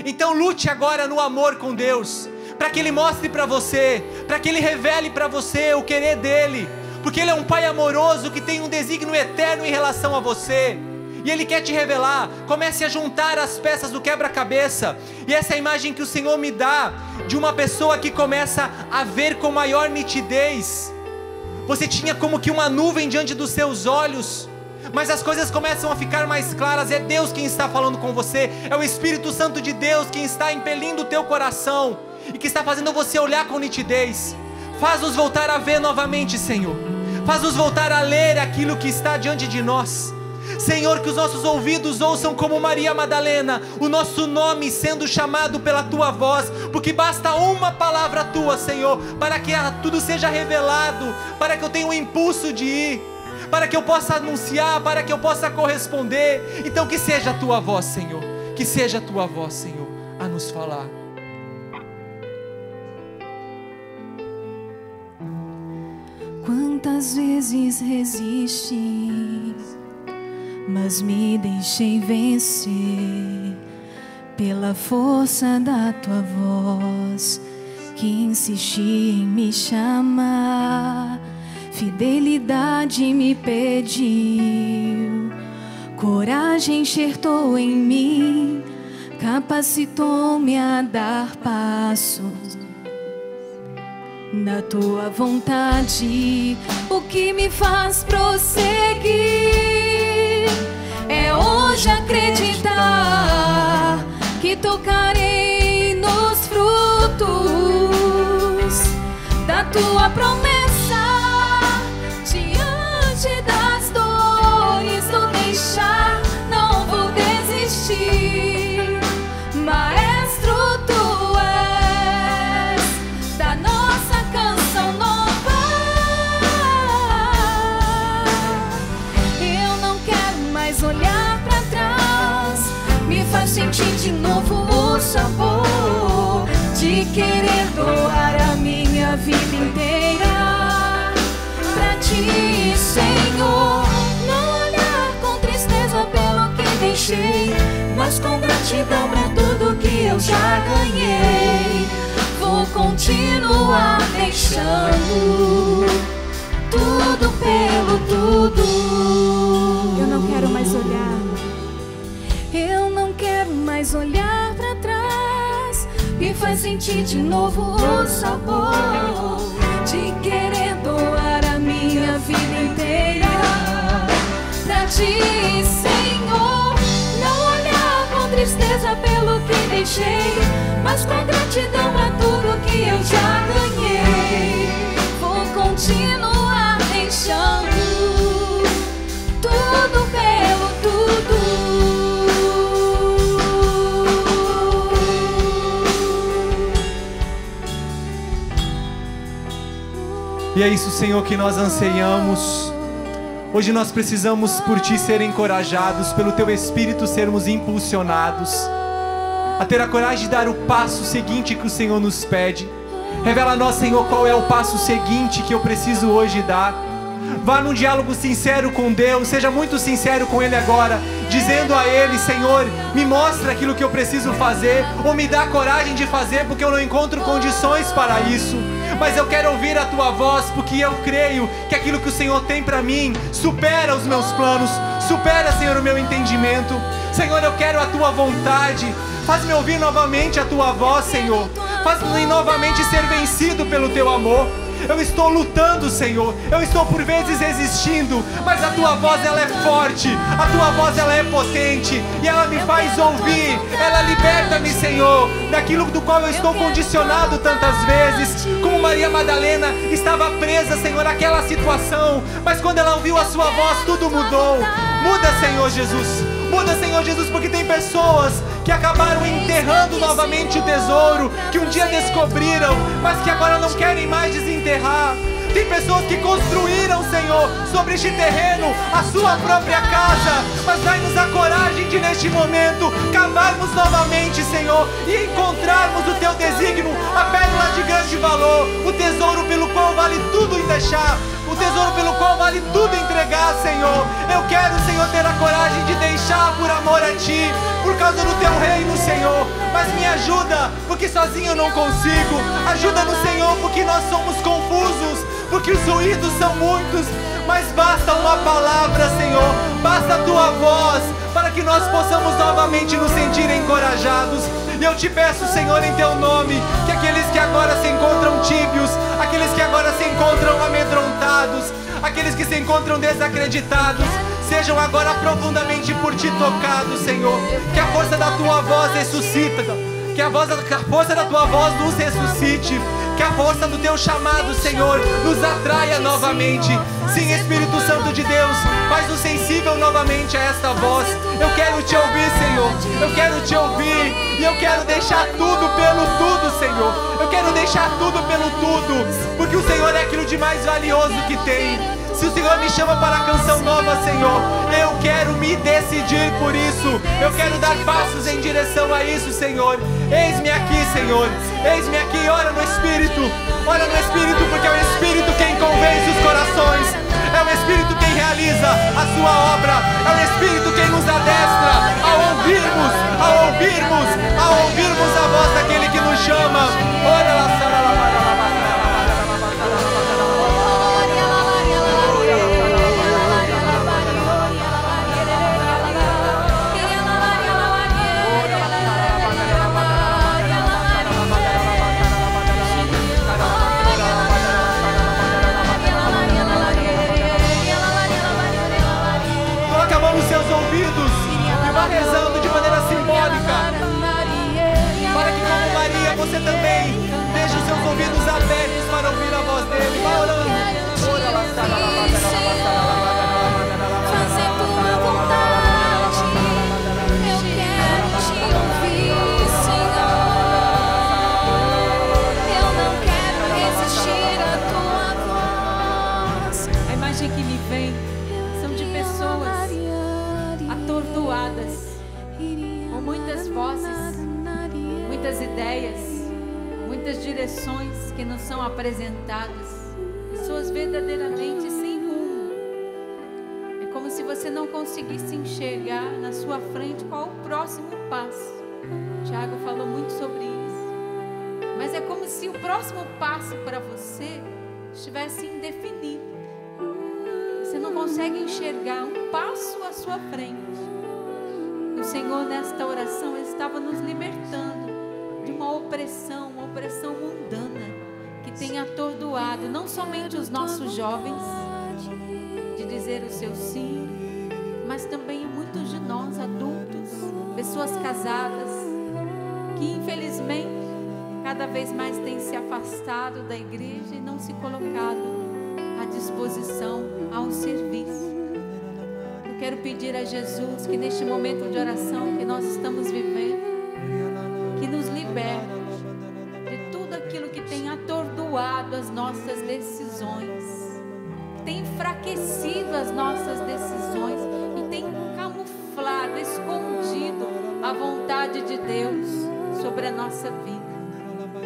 Então lute agora no amor com Deus, para que Ele mostre para você, para que Ele revele para você o querer dEle. Porque Ele é um Pai amoroso que tem um desígnio eterno em relação a você. E Ele quer te revelar. Comece a juntar as peças do quebra-cabeça. E essa é a imagem que o Senhor me dá, de uma pessoa que começa a ver com maior nitidez. Você tinha como que uma nuvem diante dos seus olhos, mas as coisas começam a ficar mais claras. É Deus quem está falando com você. É o Espírito Santo de Deus quem está impelindo o teu coração e que está fazendo você olhar com nitidez. Faz-nos voltar a ver novamente, Senhor. Faz-nos voltar a ler aquilo que está diante de nós. Senhor, que os nossos ouvidos ouçam como Maria Madalena, o nosso nome sendo chamado pela Tua voz, porque basta uma palavra Tua, Senhor, para que tudo seja revelado, para que eu tenha o impulso de ir, para que eu possa anunciar, para que eu possa corresponder. Então que seja a Tua voz, Senhor, que seja a Tua voz, Senhor, a nos falar. Quantas vezes resisti, mas me deixei vencer pela força da Tua voz que insistia em me chamar. Fidelidade me pediu Coragem enxertou em mim, capacitou-me a dar passos na tua vontade. O que me faz prosseguir é hoje acreditar que tocarei nos frutos da tua promessa. Diante das dores do deixar, não vou desistir. Maestro, tu és da nossa canção nova. Eu não quero mais olhar pra trás, me faz sentir de novo o sabor de querer doar a minha vida inteira pra ti, Senhor. Não olhar com tristeza pelo que deixei, mas com gratidão pra tudo que eu já ganhei. Vou continuar deixando tudo pelo tudo. Eu não quero mais olhar. Eu não quero mais olhar pra trás, me faz sentir de novo o sabor de querer doar a minha vida inteira pra ti, Senhor. Não olhar com tristeza pelo que deixei, mas com gratidão pra tudo que eu já ganhei. Vou continuar deixando tudo pelo tudo. E é isso, Senhor, que nós anseiamos. Hoje nós precisamos por Ti ser encorajados, pelo Teu Espírito sermos impulsionados a ter a coragem de dar o passo seguinte que o Senhor nos pede. Revela a nós, Senhor, qual é o passo seguinte que eu preciso hoje dar. Vá num diálogo sincero com Deus, seja muito sincero com Ele agora, dizendo a Ele: Senhor, me mostra aquilo que eu preciso fazer, ou me dá coragem de fazer, porque eu não encontro condições para isso. Mas eu quero ouvir a Tua voz, porque eu creio que aquilo que o Senhor tem para mim supera os meus planos, supera, Senhor, o meu entendimento. Senhor, eu quero a Tua vontade. Faz-me ouvir novamente a Tua voz, Senhor. Faz-me novamente ser vencido pelo Teu amor. Eu estou lutando, Senhor, eu estou por vezes resistindo, mas a Tua voz, ela é forte, a Tua voz, ela é potente, e ela me faz ouvir, ela liberta-me, Senhor, daquilo do qual eu estou condicionado tantas vezes. Como Maria Madalena estava presa, Senhor, àquela situação, mas quando ela ouviu a Sua voz, tudo mudou. Muda, Senhor Jesus. Muda, Senhor Jesus, porque tem pessoas que acabaram enterrando novamente o tesouro que um dia descobriram, mas que agora não querem mais desenterrar. Tem pessoas que construíram, Senhor, sobre este terreno a sua própria casa, mas dai-nos a coragem de neste momento cavarmos novamente, Senhor, e encontrarmos o Teu desígnio, a pérola de grande valor, o tesouro pelo qual vale tudo em deixar, o tesouro pelo qual vale tudo entregar, Senhor. Eu quero, Senhor, ter a coragem de deixar por amor a Ti, por causa do Teu reino, Senhor. Mas me ajuda, porque sozinho eu não consigo. Ajuda-nos, Senhor, porque nós somos confusos, porque os ruídos são muitos. Mas basta uma palavra, Senhor, basta a Tua voz, para que nós possamos novamente nos sentir encorajados. E eu te peço, Senhor, em Teu nome, que aqueles que agora se encontram tíbios, aqueles que agora se encontram amedrontados, aqueles que se encontram desacreditados, sejam agora profundamente por Ti tocados, Senhor. Que a força da Tua voz ressuscita, que a força da Tua voz nos ressuscite, que a força do Teu chamado, Senhor, nos atraia novamente. Sim, Espírito Santo de Deus, faz-nos sensível novamente a esta voz. Eu quero Te ouvir, Senhor, eu quero Te ouvir, e eu quero deixar tudo pelo tudo, Senhor. Eu quero deixar tudo pelo tudo, porque o Senhor é aquilo de mais valioso que tem. Se o Senhor me chama para a canção nova, Senhor, eu quero me decidir por isso. Eu quero dar passos em direção a isso, Senhor. Eis-me aqui, Senhor. Eis-me aqui. Ora no Espírito. Ora no Espírito, porque é o Espírito quem convence os corações. É o Espírito quem realiza a sua obra. É o Espírito quem nos adestra a ouvirmos a voz daquele que nos chama. Ora lá, que nos são apresentadas, pessoas verdadeiramente sem rumo. É como se você não conseguisse enxergar na sua frente qual o próximo passo. Tiago falou muito sobre isso. Mas é como se o próximo passo para você estivesse indefinido. Você não consegue enxergar um passo à sua frente. O Senhor, nesta oração, estava nos libertando de uma opressão mundana, que tem atordoado não somente os nossos jovens, de dizer o seu sim, mas também muitos de nós, adultos, pessoas casadas, que infelizmente cada vez mais têm se afastado da igreja e não se colocado à disposição ao serviço. Eu quero pedir a Jesus que neste momento de oração que nós estamos vivendo, que nos liberte de tudo aquilo que tem atordoado as nossas decisões, que tem enfraquecido as nossas decisões e tem camuflado, escondido a vontade de Deus sobre a nossa vida.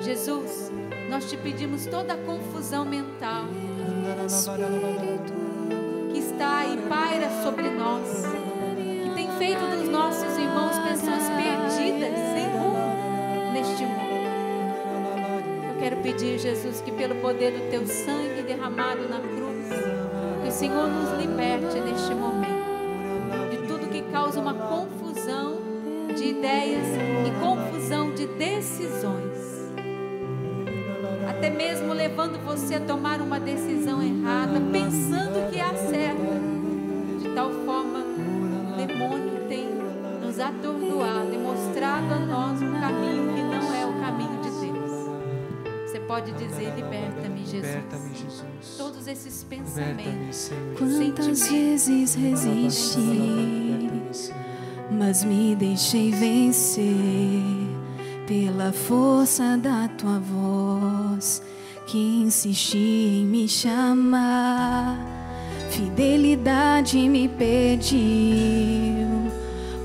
Jesus, nós te pedimos toda a confusão mental que está e paira sobre nós, que tem feito dos nossos irmãos pessoas perdidas, sem rumo neste mundo. Eu quero pedir, Jesus, que pelo poder do teu sangue derramado na cruz, que o Senhor nos liberte neste momento de tudo que causa uma confusão de ideias e confusão de decisões, até mesmo levando você a tomar uma decisão errada, pensando que é a certa. De tal forma, o demônio tem nos atordoado e mostrado a nós um caminho que não é o caminho de Deus. Você pode dizer: liberta-me, Jesus. Liberta-me, Jesus. Todos esses pensamentos, Quantas vezes resisti, mas me deixei vencer pela força da tua voz, que insistia em me chamar. Fidelidade me pediu,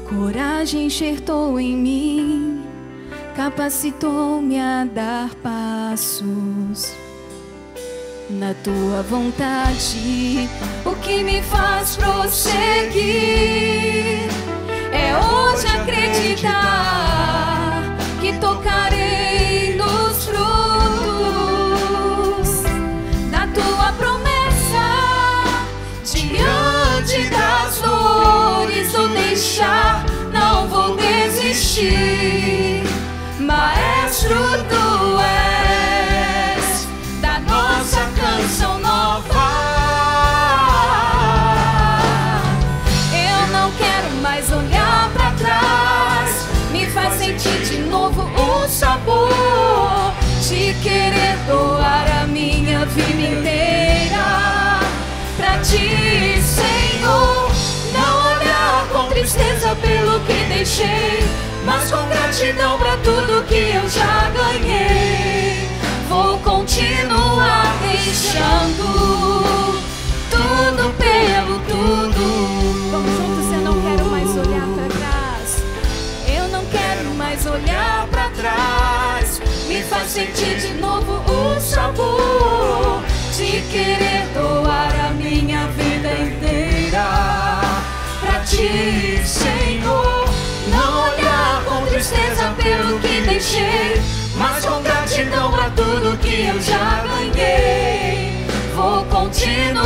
coragem enxertou em mim, capacitou-me a dar passos na tua vontade. O que me faz prosseguir é hoje acreditar que tocarei nos frutos da tua promessa. Diante das dores ou deixar, não vou desistir. Maestro, tu és da nossa canção nova. Eu não quero mais olhar para trás, me faz sentir de novo o sabor de querer doar a minha vida inteira pra ti, Senhor. Não olhar com tristeza pelo que deixei, mas com gratidão pra tudo que eu já ganhei. Vou continuar deixando tudo pelo tudo. Vamos juntos, eu não quero mais olhar pra trás. Eu não quero mais olhar pra trás. Me faz sentir de novo o sabor de querer doar a minha vida inteira pra ti, Senhor. Não olhar com tristeza pelo que deixei, mas com gratidão pra tudo que eu já ganhei. Vou continuar